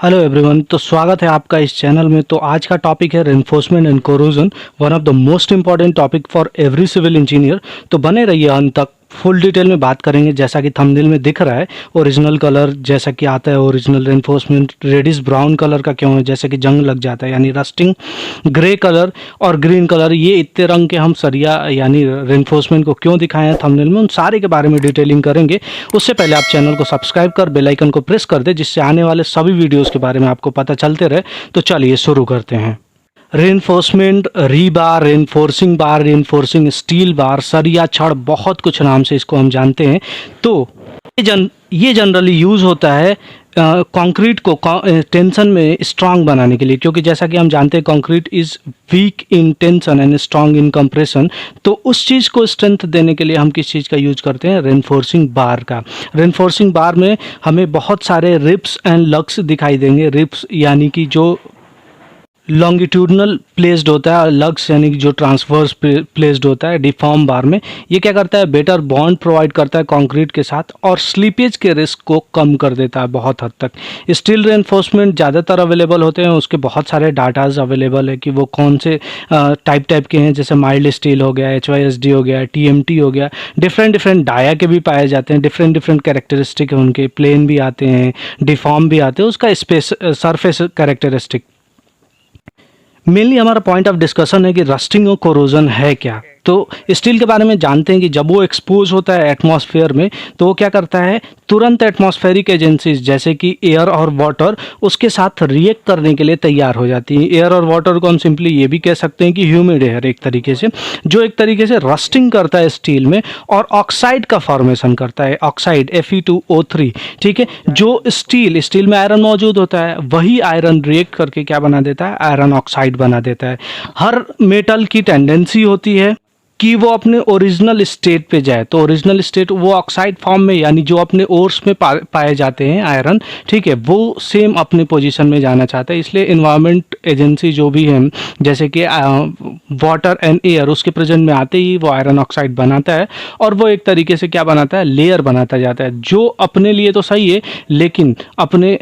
Hello everyone, तो स्वागत है आपका इस चैनल में। तो आज का टॉपिक है reinforcement and corrosion, one of the most important topic for every civil engineer. तो बने रहिए अंत तक, फुल डिटेल में बात करेंगे। जैसा कि थंबनेल में दिख रहा है, ओरिजिनल कलर जैसा कि आता है, original reinforcement reddish brown colour का क्यों है, जैसे कि जंग लग जाता है यानी रस्टिंग, ग्रे कलर और ग्रीन कलर, ये इतने रंग के हम सरिया यानी रेनफोर्समेंट को क्यों दिखाए हैं थंबनेल में, उन सारे के बारे में डिटेलिंग करेंगे। उससे पहले आप चैनल को सब्सक्राइब कर बेल आइकन को प्रेस कर दे, जिससे आने वाले सभी वीडियोस के बारे में आपको पता चलते रहे। तो चलिए शुरू करते हैं। रेनफोर्समेंट, रीबार, रेनफोर्सिंग बार, रेनफोर्सिंग स्टील बार, सरिया छड़, बहुत कुछ नाम से इसको हम जानते हैं। तो ये जनरली यूज़ होता है कंक्रीट को टेंशन में स्ट्रांग बनाने के लिए, क्योंकि जैसा कि हम जानते हैं concrete is week in tension and strong in compression. तो उस चीज़ को स्ट्रेंथ देने के लिए हम किस चीज़ का यूज करते हैं? रेनफोर्सिंग बार का। रेनफोर्सिंग बार में हमें बहुत सारे रिप्स एंड लग्स दिखाई देंगे। रिप्स यानी कि जो लॉन्गिट्यूडनल प्लेस्ड होता है, लग्स यानी कि जो ट्रांसवर्स प्लेस्ड होता है। डिफॉर्म बार में ये क्या करता है? बेटर बॉन्ड प्रोवाइड करता है कंक्रीट के साथ और स्लीपेज के रिस्क को कम कर देता है बहुत हद तक। स्टील रेनफोर्समेंट ज़्यादातर अवेलेबल होते हैं, उसके बहुत सारे डाटाज अवेलेबल है कि वो कौन से टाइप के हैं, जैसे माइल्ड स्टील हो गया, HYSD हो गया, TMT हो गया। डिफरेंट डाया के भी पाए जाते हैं, डिफरेंट कैरेक्टरिस्टिक है उनके, प्लेन भी आते हैं, डिफॉर्म भी आते हैं, उसका स्पेस सरफेस कैरेक्टरिस्टिक। मेनली हमारा पॉइंट ऑफ डिस्कशन है कि रस्टिंग और कोरोजन है क्या। तो स्टील के बारे में जानते हैं कि जब वो एक्सपोज होता है एटमॉस्फेयर में, तो वो क्या करता है? तुरंत एटमॉस्फेरिक एजेंसीज जैसे कि एयर और वाटर उसके साथ रिएक्ट करने के लिए तैयार हो जाती हैं। एयर और वाटर को हम सिंपली ये भी कह सकते हैं कि ह्यूमिड एयर एक तरीके से, जो एक तरीके से रस्टिंग करता है स्टील में और ऑक्साइड का फॉर्मेशन करता है, ऑक्साइड Fe2O3। ठीक है, जो स्टील में आयरन मौजूद होता है, वही आयरन रिएक्ट करके क्या बना देता है? आयरन ऑक्साइड बना देता है। हर मेटल की टेंडेंसी होती है कि वो अपने ओरिजिनल स्टेट पे जाए। तो ओरिजिनल स्टेट वो ऑक्साइड फॉर्म में, यानी जो अपने ओर्स में पाए जाते हैं आयरन, ठीक है, वो सेम अपने पोजीशन में जाना चाहता है। इसलिए इन्वायरमेंट एजेंसी जो भी है, जैसे कि वाटर एंड एयर, उसके प्रेजेंट में आते ही वो आयरन ऑक्साइड बनाता है और वो एक तरीके से क्या बनाता है? लेयर बनाता जाता है, जो अपने लिए तो सही है, लेकिन अपने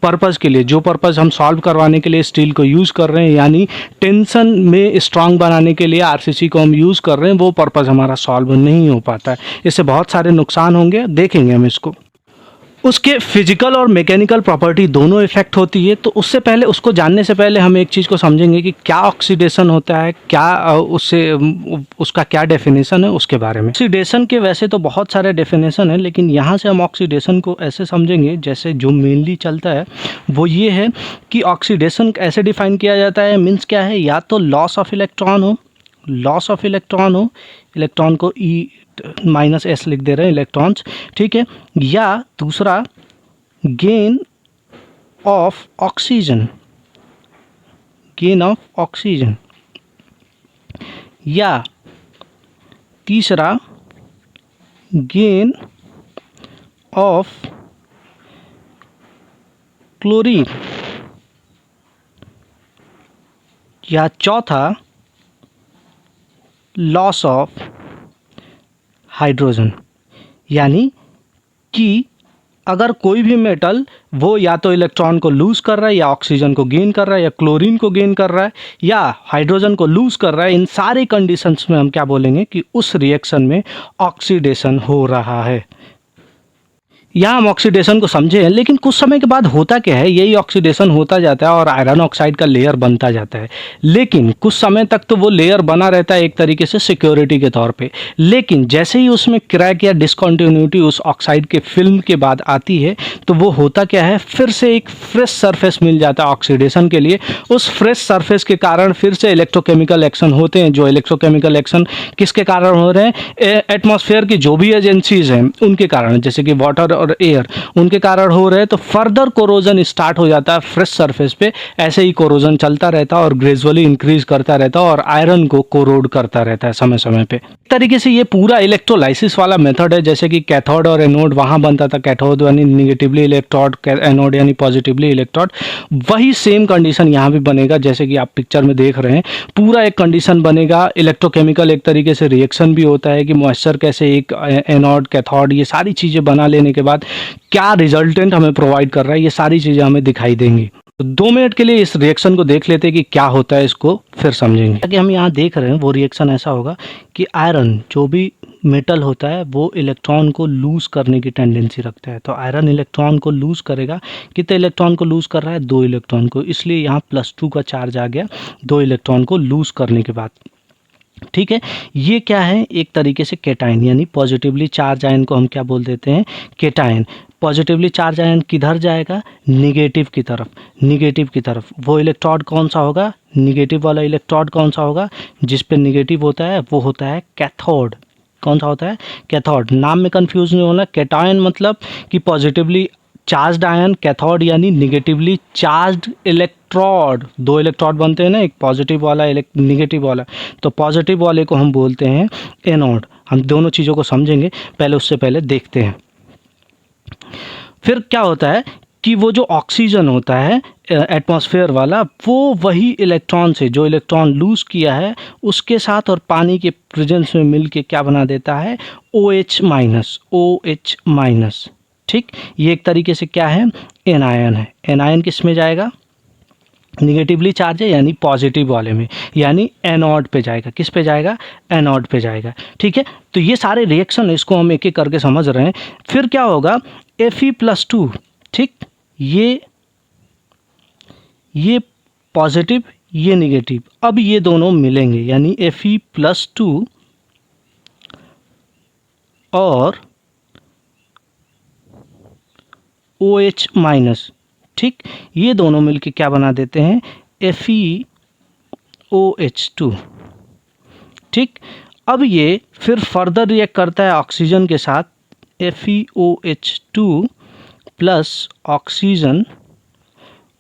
पर्पज़ के लिए, जो पर्पज़ हम सॉल्व करवाने के लिए स्टील को यूज़ कर रहे हैं, यानी टेंशन में स्ट्रांग बनाने के लिए RCC को हम यूज़ कर रहे हैं, वो पर्पज़ हमारा सॉल्व नहीं हो पाता है। इससे बहुत सारे नुकसान होंगे, देखेंगे हम इसको। उसके फिजिकल और मैकेनिकल प्रॉपर्टी दोनों इफेक्ट होती है। तो उससे पहले, उसको जानने से पहले हम एक चीज़ को समझेंगे कि क्या ऑक्सीडेशन होता है, क्या उससे उसका क्या डेफिनेशन है, उसके बारे में। ऑक्सीडेशन के वैसे तो बहुत सारे डेफिनेशन है, लेकिन यहाँ से हम ऑक्सीडेशन को ऐसे समझेंगे, जैसे जो मेनली चलता है वो ये है कि ऑक्सीडेशन ऐसे डिफाइन किया जाता है, मीन्स क्या है? या तो लॉस ऑफ इलेक्ट्रॉन हो, इलेक्ट्रॉन को E-S लिख दे रहे हैं, इलेक्ट्रॉन्स, ठीक है, या दूसरा गेन ऑफ ऑक्सीजन, या तीसरा गेन ऑफ क्लोरीन, या चौथा लॉस ऑफ हाइड्रोजन। यानी कि अगर कोई भी मेटल वो या तो इलेक्ट्रॉन को लूज़ कर रहा है, या ऑक्सीजन को गेन कर रहा है, या क्लोरीन को गेन कर रहा है, या हाइड्रोजन को लूज़ कर रहा है, इन सारे कंडीशंस में हम क्या बोलेंगे कि उस रिएक्शन में ऑक्सीडेशन हो रहा है। यहाँ हम ऑक्सीडेशन को समझे हैं, लेकिन कुछ समय के बाद होता क्या है? यही ऑक्सीडेशन होता जाता है और आयरन ऑक्साइड का लेयर बनता जाता है। लेकिन कुछ समय तक तो वो लेयर बना रहता है एक तरीके से सिक्योरिटी के तौर पे, लेकिन जैसे ही उसमें क्रैक या डिसकंटिन्यूटी उस ऑक्साइड के फिल्म के बाद आती है, तो वो होता क्या है? फिर से एक फ्रेश सरफेस मिल जाता है ऑक्सीडेशन के लिए। उस फ्रेश सरफेस के कारण फिर से इलेक्ट्रोकेमिकल एक्शन होते हैं। जो इलेक्ट्रोकेमिकल एक्शन किसके कारण हो रहे हैं? एटमॉस्फेयर की जो भी एजेंसीज हैं उनके कारण, जैसे कि वाटर और एयर, उनके कारण हो रहे हैं। तो फर्दर कोरोजन स्टार्ट हो जाता है फ्रेश सरफेस पे। ऐसे ही कोरोजन चलता रहता है और ग्रेजुअली इंक्रीज करता रहता है और आयरन को कोरोड करता रहता है समय समय पे। तरीके से ये पूरा इलेक्ट्रोलाइसिस वाला मेथड है। जैसे कि कैथोड और एनोड वहाँ बनता था, कैथोड यानी निगेटिवली इलेक्ट्रोड, एनोड यानी पॉजिटिवली इलेक्ट्रोड, वही सेम कंडीशन यहाँ भी बनेगा। जैसे कि आप पिक्चर में देख रहे हैं, पूरा एक कंडीशन बनेगा। इलेक्ट्रोकेमिकल एक तरीके से रिएक्शन भी होता है कि मॉइस्चर कैसे एक एनोड, कैथोड, ये सारी चीज़ें बना लेने के बाद क्या रिजल्टेंट हमें प्रोवाइड कर रहा है, ये सारी चीज़ें हमें दिखाई देंगी। तो 2 मिनट के लिए इस रिएक्शन को देख लेते हैं कि क्या होता है, इसको फिर समझेंगे। कि हम यहाँ देख रहे हैं वो रिएक्शन ऐसा होगा कि आयरन जो भी मेटल होता है वो इलेक्ट्रॉन को लूज़ करने की टेंडेंसी रखता है। तो आयरन इलेक्ट्रॉन को लूज़ करेगा। कितने इलेक्ट्रॉन को लूज़ कर रहा है? 2 इलेक्ट्रॉन को। इसलिए यहाँ +2 का चार्ज आ गया 2 इलेक्ट्रॉन को लूज़ करने के बाद। ठीक है, ये क्या है? एक तरीके से केटाइन, यानी पॉजिटिवली चार्ज आयन को हम क्या बोल देते हैं? केटाइन। पॉजिटिवली चार्ज आयन किधर जाएगा? निगेटिव की तरफ। निगेटिव की तरफ वो इलेक्ट्रोड कौन सा होगा? निगेटिव वाला इलेक्ट्रोड कौन सा होगा? जिस पे निगेटिव होता है वो होता है कैथोड। कौन सा होता है? कैथोड। नाम में कंफ्यूज नहीं होना। केटाइन मतलब कि पॉजिटिवली चार्ज्ड आयन, कैथोड यानी निगेटिवली चार्ज्ड इलेक्ट्रोड। 2 इलेक्ट्रोड बनते हैं ना, एक पॉजिटिव वाला एक निगेटिव वाला। तो पॉजिटिव वाले को हम बोलते हैं एनोड। हम दोनों चीज़ों को समझेंगे, पहले उससे पहले देखते हैं। फिर क्या होता है कि वो जो ऑक्सीजन होता है एटमॉस्फेयर वाला, वो वही इलेक्ट्रॉन से, जो इलेक्ट्रॉन लूज़ किया है उसके साथ और पानी के प्रेजेंस में मिल के क्या बना देता है? OH minus. OH minus. ठीक, ये एक तरीके से क्या है? एनायन है। एनायन किस में जाएगा? निगेटिवली चार्ज है यानी पॉजिटिव वाले में, यानी एनोड पे जाएगा। किस पे जाएगा? एनोड पे जाएगा। ठीक है, तो ये सारे रिएक्शन इसको हम एक एक करके समझ रहे हैं। फिर क्या होगा? Fe+2। ठीक, ये पॉजिटिव, ये निगेटिव, अब ये दोनों मिलेंगे यानी Fe+2 और OH माइनस। ठीक, ये दोनों मिलके क्या बना देते हैं? FeOH2। ठीक, अब ये फिर फर्दर रिएक्ट करता है ऑक्सीजन के साथ। FeOH2 प्लस ऑक्सीजन,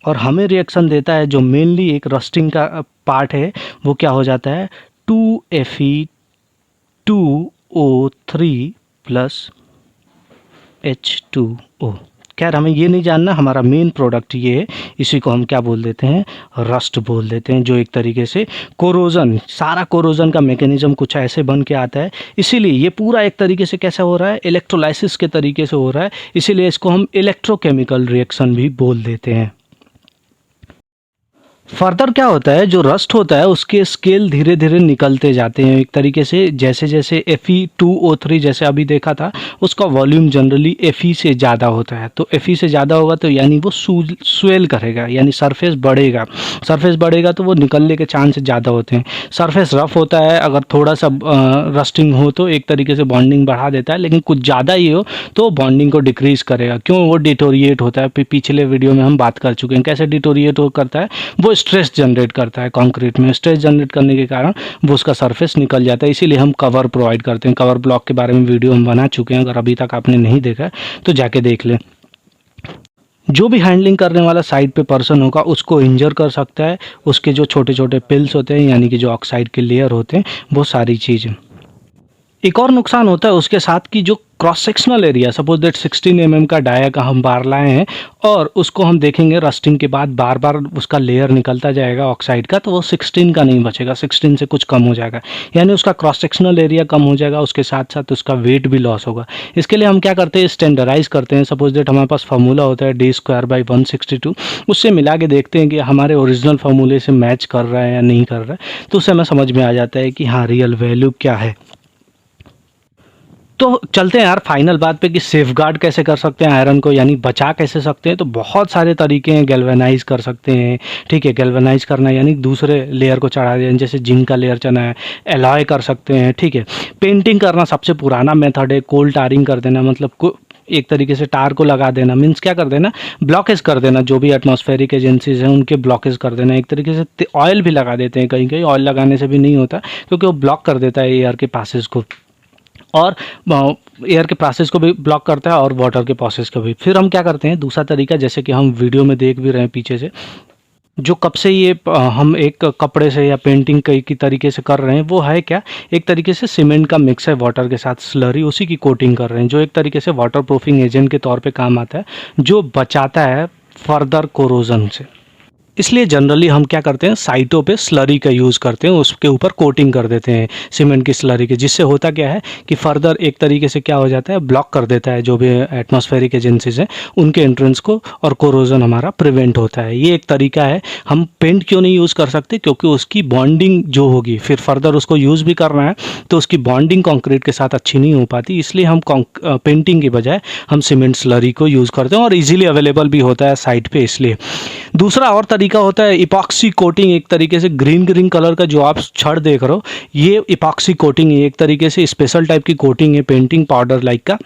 और हमें रिएक्शन देता है जो मेनली एक रस्टिंग का पार्ट है, वो क्या हो जाता है? 2Fe2O3 plus H2O। खैर हमें ये नहीं जानना, हमारा मेन प्रोडक्ट ये है, इसी को हम क्या बोल देते हैं? रस्ट बोल देते हैं, जो एक तरीके से कोरोजन, सारा कोरोजन का मैकेनिज्म कुछ ऐसे बन के आता है। इसीलिए ये पूरा एक तरीके से कैसा हो रहा है? इलेक्ट्रोलाइसिस के तरीके से हो रहा है, इसीलिए इसको हम इलेक्ट्रोकेमिकल रिएक्शन भी बोल देते हैं। फर्दर क्या होता है? जो रस्ट होता है उसके स्केल धीरे धीरे निकलते जाते हैं एक तरीके से। जैसे जैसे Fe2O3 जैसे अभी देखा था, उसका वॉल्यूम जनरली Fe से ज़्यादा होता है। तो Fe से ज़्यादा होगा तो यानी वो स्वेल करेगा, यानी सरफेस बढ़ेगा। सरफेस बढ़ेगा तो वो निकलने के चांस ज़्यादा होते हैं। सरफेस रफ होता है, अगर थोड़ा सा रस्टिंग हो तो एक तरीके से बॉन्डिंग बढ़ा देता है, लेकिन कुछ ज़्यादा ही हो तो बॉन्डिंग को डिक्रीज़ करेगा। क्यों? वो डिटोरिएट होता है। पिछले वीडियो में हम बात कर चुके हैं कैसे डिटोरिएट करता है। वो स्ट्रेस जनरेट करता है कंक्रीट में। स्ट्रेस जनरेट करने के कारण वो उसका सरफेस निकल जाता है, इसीलिए हम कवर प्रोवाइड करते हैं। कवर ब्लॉक के बारे में वीडियो हम बना चुके हैं, अगर अभी तक आपने नहीं देखा है तो जाके देख लें। जो भी हैंडलिंग करने वाला साइड पे पर्सन होगा उसको इंजर कर सकता है। उसके जो छोटे छोटे पिल्स होते हैं, यानी कि जो ऑक्साइड के लेयर होते हैं, वो सारी चीज़ें। एक और नुकसान होता है उसके साथ कि जो cross sectional area, suppose that 16 mm का डाया का हम बार लाए हैं और उसको हम देखेंगे रस्टिंग के बाद बार बार उसका लेयर निकलता जाएगा ऑक्साइड का, तो वो 16 का नहीं बचेगा, 16 से कुछ कम हो जाएगा, यानी उसका क्रॉस सेक्शनल एरिया कम हो जाएगा, उसके साथ साथ उसका वेट भी लॉस होगा। इसके लिए हम क्या करते हैं? स्टैंडर्डाइज करते हैं। सपोज दैट हमारे पास फार्मूला होता है D²/162, उससे मिला के देखते हैं कि हमारे ओरिजिनल फार्मूले से मैच कर रहा है या नहीं कर रहा है, तो उससे हमें समझ में आ जाता है कि हाँ रियल वैल्यू क्या है। तो चलते हैं यार फाइनल बात पे कि सेफगार्ड कैसे कर सकते हैं आयरन को, यानी बचा कैसे सकते हैं। तो बहुत सारे तरीके हैं। गैल्वेनाइज कर सकते हैं, ठीक है, गैल्वेनाइज करना यानी दूसरे लेयर को चढ़ा देना, जैसे जिंक का लेयर चढ़ा है। एलॉय कर सकते हैं, ठीक है। पेंटिंग करना सबसे पुराना मेथड है। कोल टारिंग कर देना, मतलब एक तरीके से टार को लगा देना, मीन्स क्या कर देना? ब्लॉकेज कर देना। जो भी एटमॉस्फेरिक एजेंसीज हैं उनके ब्लॉकेज कर देना। एक तरीके से ऑयल भी लगा देते हैं कहीं कहीं। ऑयल लगाने से भी नहीं होता क्योंकि वो ब्लॉक कर देता है एयर के पासेस को, और एयर के प्रोसेस को भी ब्लॉक करता है और वाटर के प्रोसेस को भी। फिर हम क्या करते हैं? दूसरा तरीका, जैसे कि हम वीडियो में देख भी रहे हैं पीछे से, जो कब से ये हम एक कपड़े से या पेंटिंग कई की तरीके से कर रहे हैं, वो है क्या? एक तरीके से सीमेंट का मिक्स है वाटर के साथ, स्लरी, उसी की कोटिंग कर रहे हैं, जो एक तरीके से वाटर प्रूफिंग एजेंट के तौर पे काम आता है, जो बचाता है फर्दर कोरोजन से। इसलिए जनरली हम क्या करते हैं, साइटों पे स्लरी का यूज़ करते हैं, उसके ऊपर कोटिंग कर देते हैं सीमेंट की स्लरी के, जिससे होता क्या है कि फर्दर एक तरीके से क्या हो जाता है, ब्लॉक कर देता है जो भी एटमॉस्फेरिक एजेंसीज हैं उनके एंट्रेंस को, और कोरोजन हमारा प्रिवेंट होता है। ये एक तरीका है। हम पेंट क्यों नहीं यूज़ कर सकते, क्योंकि उसकी बॉन्डिंग जो होगी फिर फर्दर उसको यूज़ भी करना है तो उसकी बॉन्डिंग कंक्रीट के साथ अच्छी नहीं हो पाती, इसलिए हम पेंटिंग की बजाय हम सीमेंट स्लरी को यूज़ करते हैं और इजीली अवेलेबल भी होता है साइट पे। इसलिए दूसरा और तरीका होता है इपॉक्सी कोटिंग, एक तरीके से ग्रीन ग्रीन कलर का जो आप छड़ देख रहे हो, ये इपॉक्सी कोटिंग है, एक तरीके से स्पेशल टाइप की कोटिंग है, पेंटिंग पाउडर लाइक का।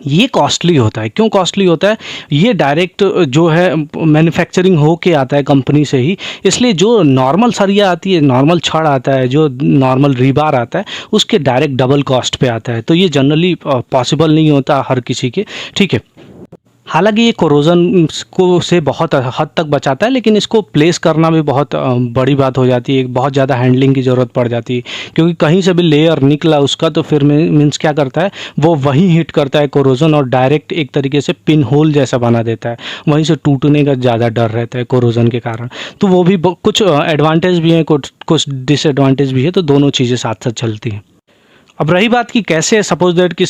ये कॉस्टली होता है। क्यों कॉस्टली होता है? ये डायरेक्ट जो है मैन्युफैक्चरिंग हो के आता है कंपनी से ही, इसलिए जो नॉर्मल सरिया आती है, नॉर्मल छड़ आता है, जो नॉर्मल रीबार आता है, उसके डायरेक्ट डबल कॉस्ट पे आता है। तो ये जनरली पॉसिबल नहीं होता हर किसी के, ठीक है। हालांकि ये कोरोजन को से बहुत हद तक बचाता है, लेकिन इसको प्लेस करना भी बहुत बड़ी बात हो जाती है, बहुत ज़्यादा हैंडलिंग की ज़रूरत पड़ जाती है, क्योंकि कहीं से भी लेयर निकला उसका तो फिर मीन्स क्या करता है, वो वहीं हिट करता है कोरोजन और डायरेक्ट एक तरीके से पिन होल जैसा बना देता है, वहीं से टूटने का ज़्यादा डर रहता है कोरोजन के कारण। तो वो भी कुछ एडवांटेज भी हैं, कुछ डिसएडवांटेज भी है, तो दोनों चीज़ें साथ साथ चलती हैं। अब रही बात कि कैसे सपोज दैट कि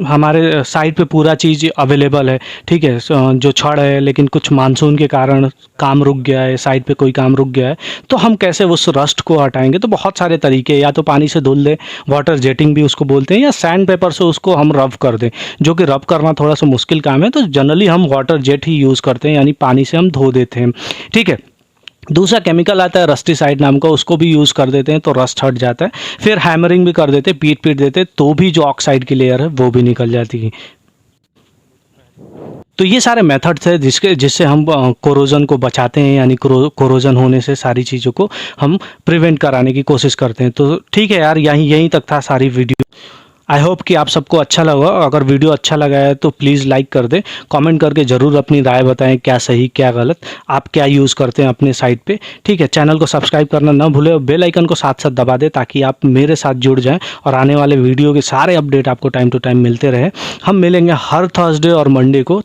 हमारे साइट पे पूरा चीज़ अवेलेबल है, ठीक है, जो छड़ है, लेकिन कुछ मानसून के कारण काम रुक गया है, साइट पे कोई काम रुक गया है, तो हम कैसे उस रस्ट को हटाएंगे? तो बहुत सारे तरीके, या तो पानी से धुल दें, वाटर जेटिंग भी उसको बोलते हैं, या सैंड पेपर से उसको हम रब कर दें, जो कि रब करना थोड़ा सा मुश्किल काम है, तो जनरली हम वाटर जेट ही यूज़ करते हैं, यानी पानी से हम धो देते हैं, ठीक है। दूसरा केमिकल आता है रस्टिसाइड नाम का, उसको भी यूज़ कर देते हैं तो रस्ट हट जाता है। फिर हैमरिंग भी कर देते हैं, पीट पीट देते हैं, तो भी जो ऑक्साइड की लेयर है वो भी निकल जाती है। तो ये सारे मेथड्स है जिससे हम कोरोजन को बचाते हैं, यानी कोरोजन होने से सारी चीज़ों को हम प्रिवेंट कराने की कोशिश करते हैं। तो ठीक है यार, यहीं तक था सारी वीडियो। आई होप कि आप सबको अच्छा लगा। अगर वीडियो अच्छा लगा है तो प्लीज़ लाइक कर दें, कमेंट करके ज़रूर अपनी राय बताएं, क्या सही क्या गलत, आप क्या यूज़ करते हैं अपने साइट पे, ठीक है। चैनल को सब्सक्राइब करना ना भूलें और बेल आइकन को साथ साथ दबा दें, ताकि आप मेरे साथ जुड़ जाएं और आने वाले वीडियो के सारे अपडेट आपको टाइम टू टाइम मिलते रहे। हम मिलेंगे हर थर्सडे और मंडे को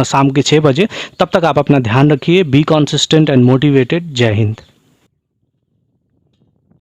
शाम के 6 बजे। तब तक आप अपना ध्यान रखिए, बी कंसिस्टेंट एंड मोटिवेटेड। जय हिंद।